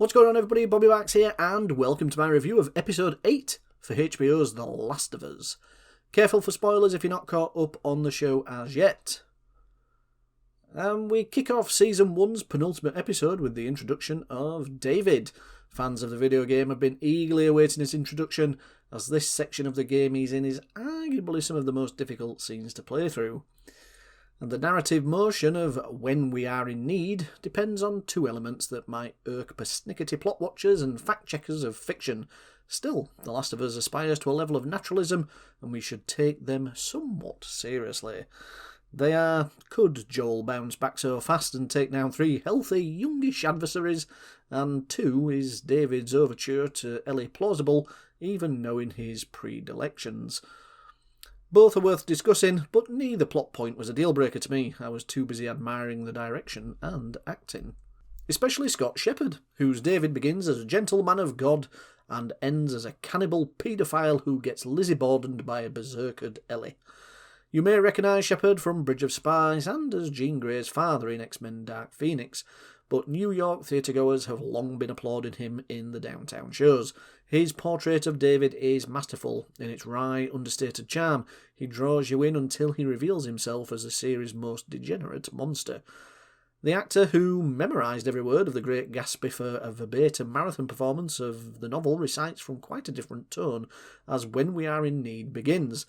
What's going on, everybody? Bobbybarks here, and welcome to my review of episode 8 for HBO's The Last of Us. Careful for spoilers if you're not caught up on the show as yet. We kick off season 1's penultimate episode with the introduction of David. Fans of the video game have been eagerly awaiting his introduction, as this section of the game he's in is arguably some of the most difficult scenes to play through. And the narrative motion of when we are in need depends on two elements that might irk persnickety plot watchers and fact-checkers of fiction. Still, The Last of Us aspires to a level of naturalism, and we should take them somewhat seriously. They are, could Joel bounce back so fast and take down 3 healthy, youngish adversaries? And 2, is David's overture to Ellie plausible, even knowing his predilections? Both are worth discussing, but neither plot point was a deal-breaker to me. I was too busy admiring the direction and acting. Especially Scott Shepherd, whose David begins as a gentleman of God and ends as a cannibal paedophile who gets Lizzie Bordened by a berserkered Ellie. You may recognise Shepherd from Bridge of Spies and as Jean Grey's father in X-Men Dark Phoenix, but New York theatregoers have long been applauding him in the downtown shows. His portrait of David is masterful in its wry, understated charm. He draws you in until he reveals himself as the series' most degenerate monster. The actor who memorised every word of the Great Gatsby for a verbatim marathon performance of the novel recites from quite a different tone as When We Are in Need begins.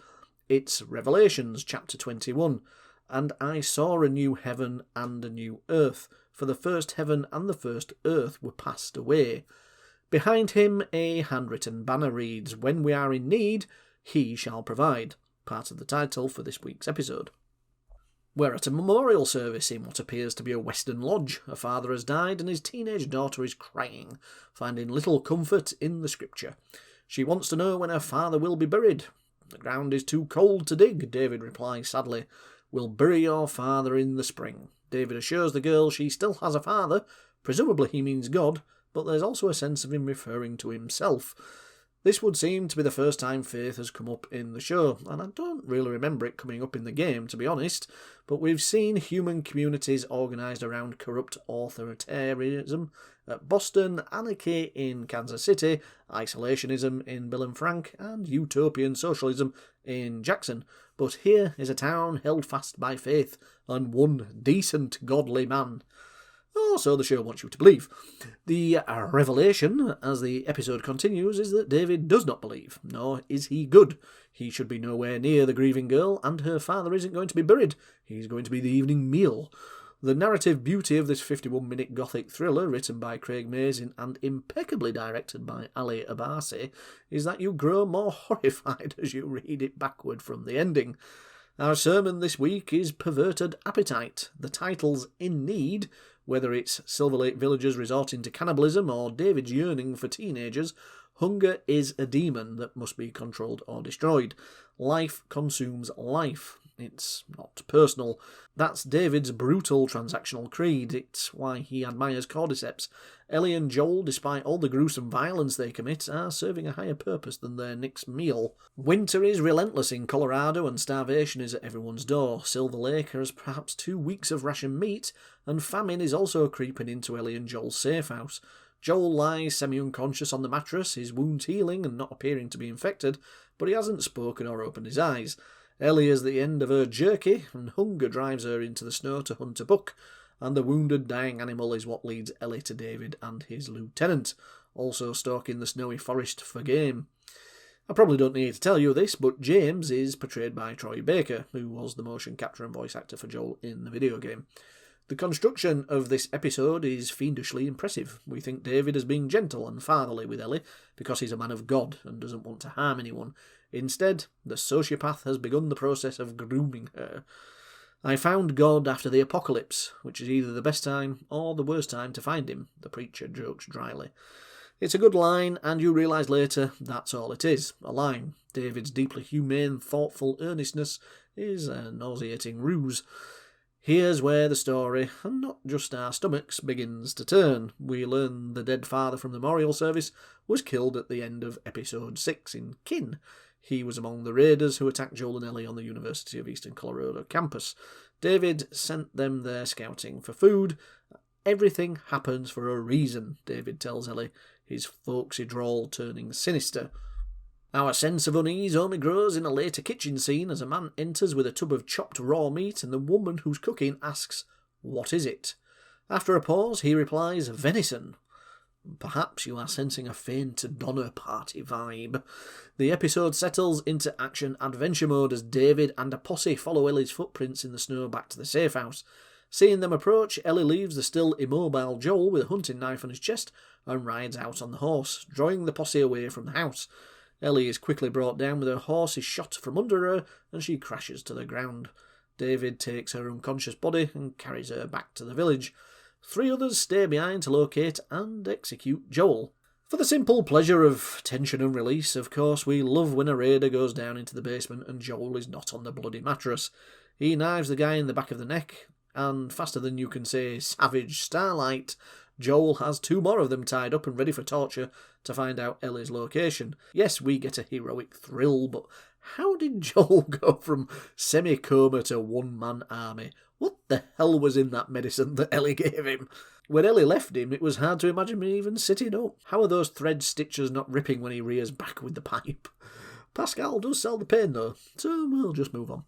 It's Revelations, chapter 21, and I saw a new heaven and a new earth, for the first heaven and the first earth were passed away. Behind him a handwritten banner reads, When we are in need, he shall provide, part of the title for this week's episode. We're at a memorial service in what appears to be a Western lodge. A father has died and his teenage daughter is crying, finding little comfort in the scripture. She wants to know when her father will be buried. The ground is too cold to dig, David replies sadly. We'll bury your father in the spring. David assures the girl she still has a father. Presumably he means God, but there's also a sense of him referring to himself. This would seem to be the first time faith has come up in the show, and I don't really remember it coming up in the game, to be honest, but we've seen human communities organised around corrupt authoritarianism at Boston, anarchy in Kansas City, isolationism in Bill and Frank, and utopian socialism in Jackson. But here is a town held fast by faith, and one decent godly man. Oh, so the show wants you to believe. The revelation, as the episode continues, is that David does not believe, nor is he good. He should be nowhere near the grieving girl, and her father isn't going to be buried. He's going to be the evening meal. The narrative beauty of this 51-minute gothic thriller, written by Craig Mazin and impeccably directed by Ali Abbasi, is that you grow more horrified as you read it backward from the ending. Our sermon this week is Perverted Appetite. The title's In Need, whether it's Silver Lake villagers resorting to cannibalism or David's yearning for teenagers, hunger is a demon that must be controlled or destroyed. Life consumes life. It's not personal. That's David's brutal transactional creed. It's why he admires cordyceps. Ellie and Joel, despite all the gruesome violence they commit, are serving a higher purpose than their next meal. Winter is relentless in Colorado and starvation is at everyone's door. Silver Lake has perhaps 2 weeks of ration meat, and famine is also creeping into Ellie and Joel's safe house. Joel lies semi-unconscious on the mattress, his wounds healing and not appearing to be infected, but he hasn't spoken or opened his eyes. Ellie is at the end of her jerky, and hunger drives her into the snow to hunt a buck, and the wounded, dying animal is what leads Ellie to David and his lieutenant, also stalking the snowy forest for game. I probably don't need to tell you this, but James is portrayed by Troy Baker, who was the motion capture and voice actor for Joel in the video game. The construction of this episode is fiendishly impressive. We think David is being gentle and fatherly with Ellie because he's a man of God and doesn't want to harm anyone. Instead, the sociopath has begun the process of grooming her. I found God after the apocalypse, which is either the best time or the worst time to find him, the preacher jokes dryly. It's a good line, and you realise later that's all it is, a line. David's deeply humane, thoughtful earnestness is a nauseating ruse. Here's where the story, and not just our stomachs, begins to turn. We learn the dead father from the memorial service was killed at the end of episode 6 in Kin. He was among the raiders who attacked Joel and Ellie on the University of Eastern Colorado campus. David sent them there scouting for food, Everything happens for a reason, David tells Ellie, his folksy drawl turning sinister. Our sense of unease only grows in a later kitchen scene as a man enters with a tub of chopped raw meat and the woman who's cooking asks, "What is it?" After a pause, he replies, "Venison." Perhaps you are sensing a faint Donner Party vibe. The episode settles into action-adventure mode as David and a posse follow Ellie's footprints in the snow back to the safe house. Seeing them approach, Ellie leaves the still immobile Joel with a hunting knife on his chest and rides out on the horse, drawing the posse away from the house. Ellie is quickly brought down with her horse is shot from under her and she crashes to the ground. David takes her unconscious body and carries her back to the village. 3 others stay behind to locate and execute Joel. For the simple pleasure of tension and release, of course, we love when a raider goes down into the basement and Joel is not on the bloody mattress. He knives the guy in the back of the neck, and faster than you can say Savage Starlight, Joel has 2 more of them tied up and ready for torture to find out Ellie's location. Yes, we get a heroic thrill, but how did Joel go from semi-coma to one-man army? What the hell was in that medicine that Ellie gave him? When Ellie left him, it was hard to imagine me even sitting up. How are those thread stitches not ripping when he rears back with the pipe? Pascal does sell the pain though, so we'll just move on.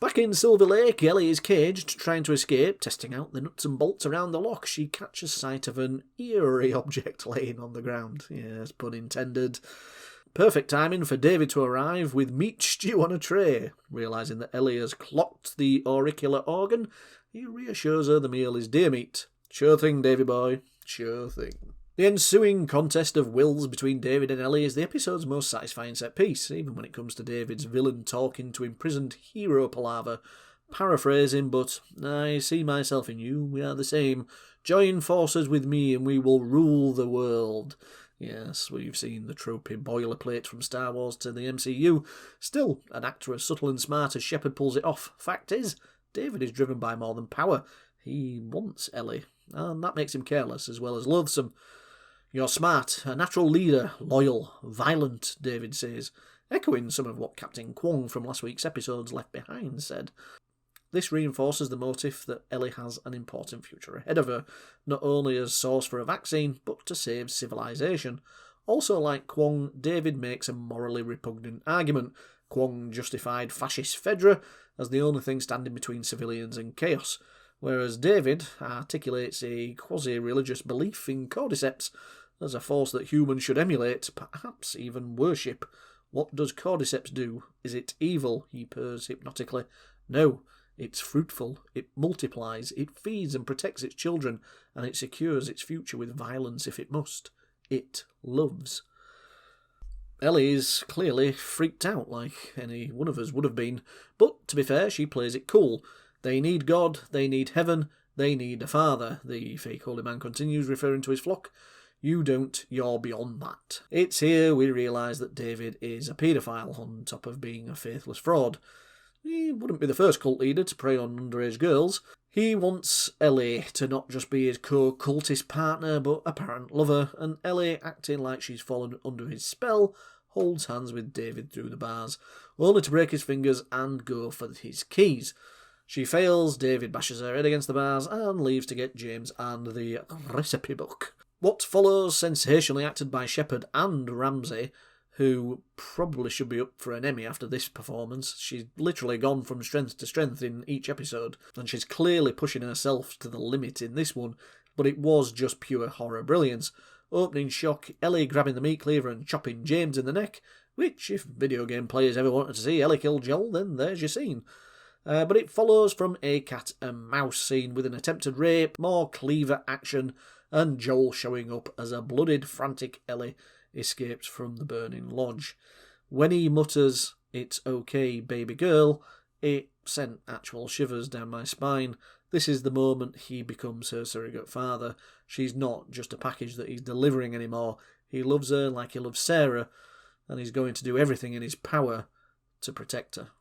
Back in Silver Lake, Ellie is caged, trying to escape. Testing out the nuts and bolts around the lock, she catches sight of an eerie object laying on the ground. Yes, pun intended. Perfect timing for David to arrive with meat stew on a tray. Realising that Ellie has clocked the auricular organ, he reassures her the meal is deer meat. Sure thing, Davy boy, sure thing. The ensuing contest of wills between David and Ellie is the episode's most satisfying set piece, even when it comes to David's villain talking to imprisoned hero palaver. Paraphrasing, but I see myself in you, we are the same. Join forces with me and we will rule the world. Yes, we've seen the tropey boilerplate from Star Wars to the MCU. Still, an actor as subtle and smart as Shepard pulls it off. Fact is, David is driven by more than power. He wants Ellie, and that makes him careless as well as loathsome. You're smart, a natural leader, loyal, violent, David says, echoing some of what Captain Kwong from last week's episodes Left Behind said. This reinforces the motive that Ellie has an important future ahead of her, not only as source for a vaccine, but to save civilization. Also, like Kwong, David makes a morally repugnant argument. Kwong justified fascist Fedra as the only thing standing between civilians and chaos, whereas David articulates a quasi-religious belief in cordyceps as a force that humans should emulate, perhaps even worship. What does cordyceps do? Is it evil? He purrs hypnotically. No, it's fruitful, it multiplies, it feeds and protects its children, and it secures its future with violence if it must. It loves. Ellie is clearly freaked out, like any one of us would have been, but to be fair, she plays it cool. They need God, they need heaven, they need a father, the fake holy man continues, referring to his flock. You don't, you're beyond that. It's here we realise that David is a paedophile, on top of being a faithless fraud. He wouldn't be the first cult leader to prey on underage girls. He wants Ellie to not just be his co-cultist partner, but apparent lover, and Ellie, acting like she's fallen under his spell, holds hands with David through the bars, only to break his fingers and go for his keys. She fails, David bashes her head against the bars, and leaves to get James and the recipe book. What follows, sensationally acted by Shepard and Ramsey, who probably should be up for an Emmy after this performance. She's literally gone from strength to strength in each episode, and she's clearly pushing herself to the limit in this one, but it was just pure horror brilliance. Opening shock, Ellie grabbing the meat cleaver and chopping James in the neck, which, if video game players ever wanted to see Ellie kill Joel, then there's your scene. But it follows from a cat and mouse scene with an attempted rape, more cleaver action, and Joel showing up as a blooded, frantic Ellie escapes from the burning lodge. When he mutters, "It's okay, baby girl," it sent actual shivers down my spine. This is the moment he becomes her surrogate father. She's not just a package that he's delivering anymore. He loves her like he loves Sarah, and he's going to do everything in his power to protect her.